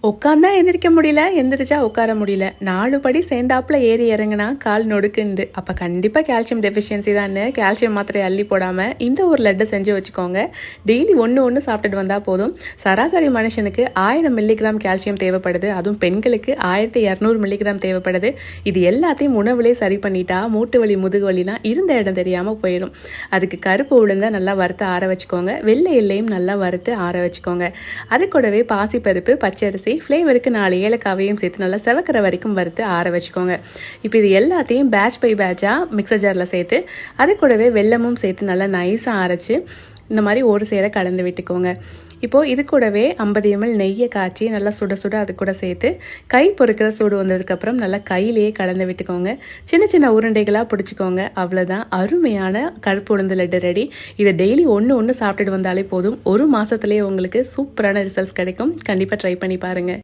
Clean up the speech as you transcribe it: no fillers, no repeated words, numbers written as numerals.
உட்காந்தா எந்திரிக்க முடியல, எந்திரிச்சா உட்கார முடியல. 4 படி சேர்ந்தாப்புல ஏறி இறங்குனா கால் நொடுக்குன்து. அப்போ கண்டிப்பாக கால்சியம் டெஃபிஷியன்சி தான்னு கால்சியம் மாத்திரை அள்ளி போடாமல் இந்த ஒரு லட்டு செஞ்சு வச்சுக்கோங்க. டெய்லி ஒன்று சாப்பிட்டுட்டு வந்தால் போதும். சராசரி மனுஷனுக்கு 1000 மில்லிகிராம் கால்சியம் தேவைப்படுது. அதுவும் பெண்களுக்கு 1200 மில்லிகிராம் தேவைப்படுது. இது எல்லாத்தையும் உணவுலே சரி பண்ணிட்டா மூட்டு வலி முதுகு வலிலாம் இருந்த இடம் தெரியாமல் போயிடும். அதுக்கு கருப்பு உளுந்தை நல்லா வறுத்து ஆற வச்சுக்கோங்க. வெள்ளை எல்லையும் நல்லா வறுத்து ஆற வச்சுக்கோங்க. அது கூடவே பாசிப்பருப்பு, பச்சரிசி, ஃப்ளேவருக்கு 4 ஏலக்காவையும் சேர்த்து நல்லா செவக்கிற வரைக்கும் வறுத்து ஆற வச்சுக்கோங்க. இப்போ இது எல்லாத்தையும் பேட்ச் பை பேட்சாக மிக்சர் ஜாரில் சேர்த்து அது கூடவே வெல்லமும் சேர்த்து நல்லா நைஸாக அரைச்சி இந்த மாதிரி ஒரு சேர கலந்து விட்டுக்கோங்க. இப்போது இது கூடவே 50 ml நெய்யை காய்ச்சி நல்லா சுட சுட அது கூட சேர்த்து கை பொறுக்கிற சூடு வந்ததுக்கப்புறம் நல்லா கையிலேயே கலந்து விட்டுக்கோங்க. சின்ன சின்ன உருண்டைகளாக பிடிச்சிக்கோங்க. அவ்வளோதான், அருமையான கருப்பு உளுந்து லட்டு ரெடி. இதை டெய்லி ஒன்று சாப்பிட்டுட்டு வந்தாலே போதும். ஒரு மாதத்துலேயே உங்களுக்கு சூப்பரான ரிசல்ட்ஸ் கிடைக்கும். கண்டிப்பாக ட்ரை பண்ணி பாருங்கள்.